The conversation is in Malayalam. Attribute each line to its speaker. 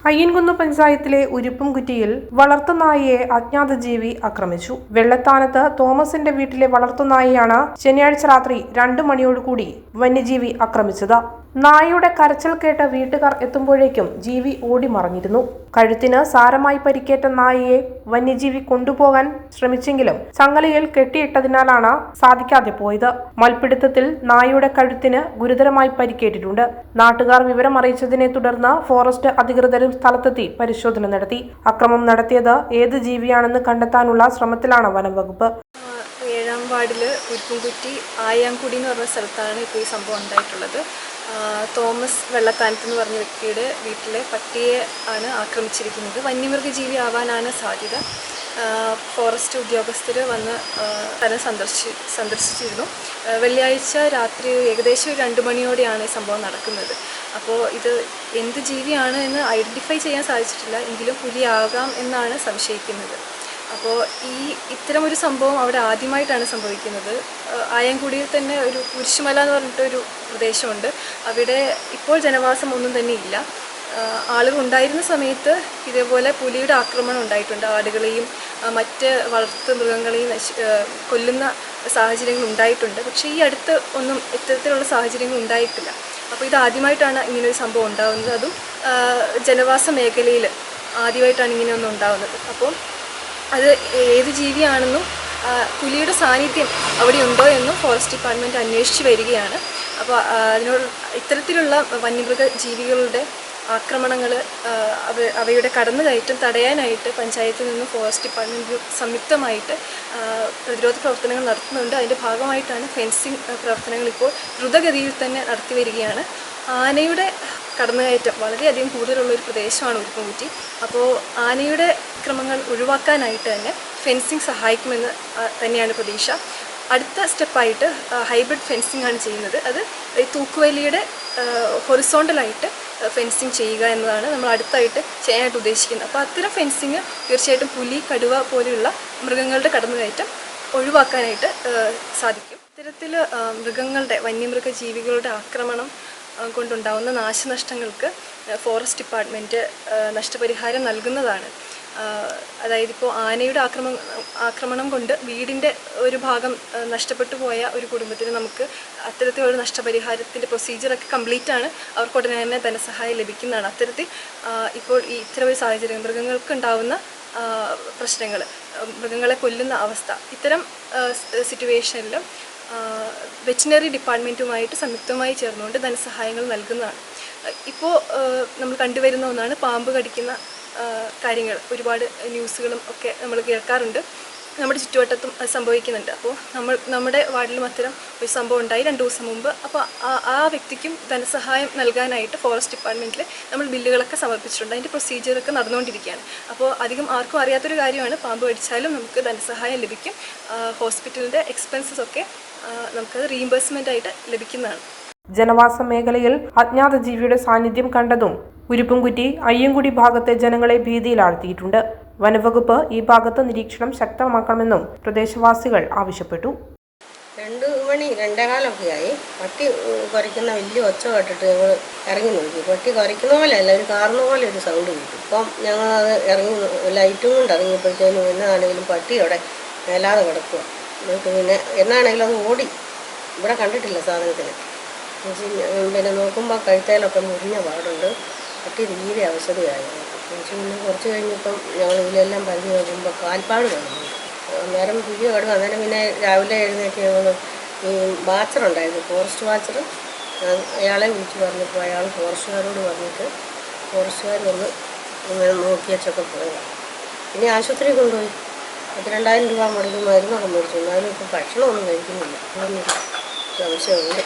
Speaker 1: അയ്യൻകുന്ന് പഞ്ചായത്തിലെ ഉരുപ്പുംകുറ്റിയിൽ വളർത്തുനായയെ അജ്ഞാത ജീവി ആക്രമിച്ചു. വെള്ളത്താനത്ത് തോമസിന്റെ വീട്ടിലെ വളർത്തുനായയാണ് ശനിയാഴ്ച രാത്രി 2 മണിയോടുകൂടി വന്യജീവി ആക്രമിച്ചത്. നായയുടെ കരച്ചിൽ കേട്ട് വീട്ടുകാർ എത്തുമ്പോഴേക്കും ജീവി ഓടിമറഞ്ഞിരുന്നു. കഴുത്തിന് സാരമായി പരിക്കേറ്റ നായയെ വന്യജീവി കൊണ്ടുപോകാൻ ശ്രമിച്ചെങ്കിലും ചങ്ങലയിൽ കെട്ടിയിട്ടതിനാലാണ് സാധിക്കാതെ പോയത്. മൽപിടുത്തത്തിൽ നായയുടെ കഴുത്തിന് ഗുരുതരമായി പരിക്കേറ്റിട്ടുണ്ട്. നാട്ടുകാർ വിവരം അറിയിച്ചതിനെ തുടർന്ന് ഫോറസ്റ്റ് അധികൃതരും സ്ഥലത്തെത്തി പരിശോധന നടത്തി. അക്രമം നടത്തിയത് ഏത് ജീവിയാണെന്ന് കണ്ടെത്താനുള്ള ശ്രമത്തിലാണ് വനംവകുപ്പ്.
Speaker 2: 7-ാം വാർഡില് ഉരുപ്പുംകുറ്റി ആയാംകുടി എന്ന് പറഞ്ഞ സ്ഥലത്താണ് ഇപ്പോൾ ഈ സംഭവം ഉണ്ടായിട്ടുള്ളത്. തോമസ് വെള്ളത്താനത്ത് എന്ന് പറഞ്ഞ വ്യക്തിയുടെ വീട്ടിലെ പട്ടിയെ ആണ് ആക്രമിച്ചിരിക്കുന്നത്. വന്യമൃഗജീവി ആവാനാണ് സാധ്യത. ഫോറസ്റ്റ് ഉദ്യോഗസ്ഥർ വന്ന് സ്ഥലം സന്ദർശിച്ചിരുന്നു. വെള്ളിയാഴ്ച രാത്രി ഏകദേശം 2 മണിയോടെയാണ് ഈ സംഭവം നടക്കുന്നത്. അപ്പോൾ ഇത് എന്ത് ജീവിയാണ് എന്ന് ഐഡൻറ്റിഫൈ ചെയ്യാൻ സാധിച്ചിട്ടില്ല. എങ്കിലും പുലിയാകാം എന്നാണ് സംശയിക്കുന്നത്. അപ്പോൾ ഇത്തരമൊരു സംഭവം അവിടെ ആദ്യമായിട്ടാണ് സംഭവിക്കുന്നത്. ആയംകുടിയിൽ തന്നെ ഒരു കുരിശുമല എന്ന് പറഞ്ഞിട്ടൊരു പ്രദേശമുണ്ട്. അവിടെ ഇപ്പോൾ ജനവാസം ഒന്നും തന്നെ ഇല്ല. ആളുകൾ ഉണ്ടായിരുന്ന സമയത്ത് ഇതേപോലെ പുലിയുടെ ആക്രമണം ഉണ്ടായിട്ടുണ്ട്. ആടുകളെയും മറ്റ് വളർത്തു മൃഗങ്ങളെയും കൊല്ലുന്ന സാഹചര്യങ്ങൾ ഉണ്ടായിട്ടുണ്ട്. പക്ഷേ ഈ അടുത്ത് ഒന്നും ഇത്തരത്തിലുള്ള സാഹചര്യങ്ങൾ ഉണ്ടായിട്ടില്ല. അപ്പോൾ ഇത് ആദ്യമായിട്ടാണ് ഇങ്ങനൊരു സംഭവം ഉണ്ടാകുന്നത്. അതും ജനവാസ മേഖലയിൽ ആദ്യമായിട്ടാണ് ഇങ്ങനെയൊന്നും ഉണ്ടാകുന്നത്. അപ്പോൾ അത് ഏത് ജീവിയാണെന്നും പുലിയുടെ സാന്നിധ്യം അവിടെ ഉണ്ടോ എന്നും ഫോറസ്റ്റ് ഡിപ്പാർട്ട്മെൻറ്റ് അന്വേഷിച്ച് വരികയാണ്. അപ്പോൾ ഇത്തരത്തിലുള്ള വന്യമൃഗ ജീവികളുടെ ആക്രമണങ്ങൾ അവയുടെ കടന്നുകയറ്റം തടയാനായിട്ട് പഞ്ചായത്തിൽ നിന്നും ഫോറസ്റ്റ് ഡിപ്പാർട്ട്മെൻറ്റും സംയുക്തമായിട്ട് പ്രതിരോധ പ്രവർത്തനങ്ങൾ നടത്തുന്നുണ്ട്. അതിൻ്റെ ഭാഗമായിട്ടാണ് ഫെൻസിങ് പ്രവർത്തനങ്ങൾ ഇപ്പോൾ ദ്രുതഗതിയിൽ തന്നെ നടത്തി വരികയാണ്. ആനയുടെ കടന്നുകയറ്റം വളരെയധികം കൂടുതലുള്ളൊരു പ്രദേശമാണ് ഉരുപ്പുംകുറ്റി. അപ്പോൾ ആനയുടെ ക്രമങ്ങൾ ഒഴിവാക്കാനായിട്ട് തന്നെ ഫെൻസിങ് സഹായിക്കുമെന്ന് തന്നെയാണ് പ്രതീക്ഷ. അടുത്ത സ്റ്റെപ്പായിട്ട് ഹൈബ്രിഡ് ഫെൻസിങ് ആണ് ചെയ്യുന്നത്. അത് തൂക്കുവേലിയുടെ ഹൊറിസോണ്ടലായിട്ട് ഫെൻസിങ് ചെയ്യുക എന്നതാണ് നമ്മൾ അടുത്തായിട്ട് ചെയ്യാനായിട്ട് ഉദ്ദേശിക്കുന്നത്. അപ്പോൾ അത്തരം ഫെൻസിങ് തീർച്ചയായിട്ടും പുലി, കടുവ പോലെയുള്ള മൃഗങ്ങളുടെ കടന്നുകയറ്റം ഒഴിവാക്കാനായിട്ട് സാധിക്കും. ഇത്തരത്തിൽ വന്യമൃഗ ജീവികളുടെ ആക്രമണം കൊണ്ടുണ്ടാകുന്ന നാശനഷ്ടങ്ങൾക്ക് ഫോറസ്റ്റ് ഡിപ്പാർട്ട്മെൻറ്റ് നഷ്ടപരിഹാരം നൽകുന്നതാണ്. അതായത് ഇപ്പോൾ ആനയുടെ ആക്രമണം കൊണ്ട് വീടിൻ്റെ ഒരു ഭാഗം നഷ്ടപ്പെട്ടു പോയ ഒരു കുടുംബത്തിന് നമുക്ക് അത്തരത്തിലുള്ള നഷ്ടപരിഹാരത്തിൻ്റെ പ്രൊസീജിയറൊക്കെ കംപ്ലീറ്റ് ആണ്. അവർക്ക് ഉടനെ തന്നെ ധനസഹായം ലഭിക്കുന്നതാണ്. അത്തരത്തിൽ ഇപ്പോൾ ഇത്തരം ഒരു സാഹചര്യം മൃഗങ്ങൾക്ക് ഉണ്ടാകുന്ന പ്രശ്നങ്ങൾ, മൃഗങ്ങളെ കൊല്ലുന്ന അവസ്ഥ, ഇത്തരം സിറ്റുവേഷനിലും വെറ്റിനറി ഡിപ്പാർട്ട്മെൻറ്റുമായിട്ട് സംയുക്തമായി ചേർന്നുകൊണ്ട് ധനസഹായങ്ങൾ നൽകുന്നതാണ്. ഇപ്പോൾ നമ്മൾ കണ്ടുവരുന്ന ഒന്നാണ് പാമ്പ് കടിക്കുന്ന കാര്യങ്ങൾ. ഒരുപാട് ന്യൂസുകളും ഒക്കെ നമ്മൾ കേൾക്കാറുണ്ട്. നമ്മുടെ ചുറ്റുവട്ടത്തും അത് സംഭവിക്കുന്നുണ്ട്. അപ്പോൾ നമ്മുടെ വാർഡിലും അത്തരം ഒരു സംഭവം ഉണ്ടായി 2 ദിവസം മുമ്പ്. അപ്പോൾ ആ വ്യക്തിക്കും ധനസഹായം നൽകാനായിട്ട് ഫോറസ്റ്റ് ഡിപ്പാർട്ട്മെൻറ്റിൽ നമ്മൾ ബില്ലുകളൊക്കെ സമർപ്പിച്ചിട്ടുണ്ട്. അതിൻ്റെ പ്രൊസീജിയറൊക്കെ നടന്നുകൊണ്ടിരിക്കുകയാണ്. അപ്പോൾ അധികം ആർക്കും അറിയാത്തൊരു കാര്യമാണ്, പാമ്പ് കടിച്ചാലും നമുക്ക് ധനസഹായം ലഭിക്കും. ഹോസ്പിറ്റലിൻ്റെ എക്സ്പെൻസസ് ഒക്കെ നമുക്കത് റീഇംബേഴ്സ്മെൻ്റ് ആയിട്ട് ലഭിക്കുന്നതാണ്.
Speaker 1: ജനവാസ മേഖലയിൽ അജ്ഞാത ജീവിയുടെ സാന്നിധ്യം കണ്ടതും ഉരുപ്പുംകുറ്റി, അയ്യൻകുടി ഭാഗത്തെ ജനങ്ങളെ ഭീതിയിലാഴ്ത്തിയിട്ടുണ്ട്. വനവകുപ്പ് ഈ ഭാഗത്ത് നിരീക്ഷണം ശക്തമാക്കണമെന്നും പ്രദേശവാസികൾ ആവശ്യപ്പെട്ടു.
Speaker 3: 2 മണി 2:15 ആയി. പട്ടി കുരയ്ക്കുന്ന വലിയ ഒച്ച കേട്ടിട്ട് ഞങ്ങൾ ഇറങ്ങി നോക്കി. പട്ടി കുരയ്ക്കുന്ന പോലെ അല്ല, ഒരു കാർന്ന പോലെ ഒരു സൗണ്ട് കിട്ടും. അപ്പം ഞങ്ങളത് ഇറങ്ങി ലൈറ്റും കൊണ്ട് ഇറങ്ങിയപ്പോഴത്തേനും എന്നാണെങ്കിലും പട്ടി അവിടെ മേലാതെ കിടക്കുക. എന്നിട്ട് എന്നാണെങ്കിലും അത് ഓടി. ഇവിടെ കണ്ടിട്ടില്ല സാധനത്തിന്. പിന്നെ നോക്കുമ്പോൾ കഴുത്തേലൊക്കെ മുറിഞ്ഞ പാടുണ്ട്. പട്ടി തീരെ അവശതയായിരുന്നു. പിന്നെ കുറച്ച് കഴിഞ്ഞപ്പം ഞങ്ങൾ ഇതിലെല്ലാം പരിധി നോക്കുമ്പോൾ കാൽപ്പാട് കാണുന്നു. അന്നേരം പുതിയ കടുവ. അന്നേരം പിന്നെ രാവിലെ എഴുന്നേറ്റ് ഞങ്ങൾ ഈ വാച്ചറുണ്ടായിരുന്നു, ഫോറസ്റ്റ് വാച്ചർ, അയാളെ വിളിച്ച് പറഞ്ഞപ്പോൾ അയാൾ ഫോറസ്റ്റുകാരോട് പറഞ്ഞിട്ട് ഫോറസ്റ്റുകാർ വന്ന് നോക്കി വെച്ചൊക്കെ പോയതാണ്. പിന്നെ ആശുപത്രിയിൽ കൊണ്ടുപോയി 2000 രൂപ മുടക്കി മരുന്നൊക്കെ മേടിച്ചു. എന്നാലും ഇപ്പോൾ ഭക്ഷണമൊന്നും കഴിക്കുന്നില്ല. സംശയമുണ്ട്.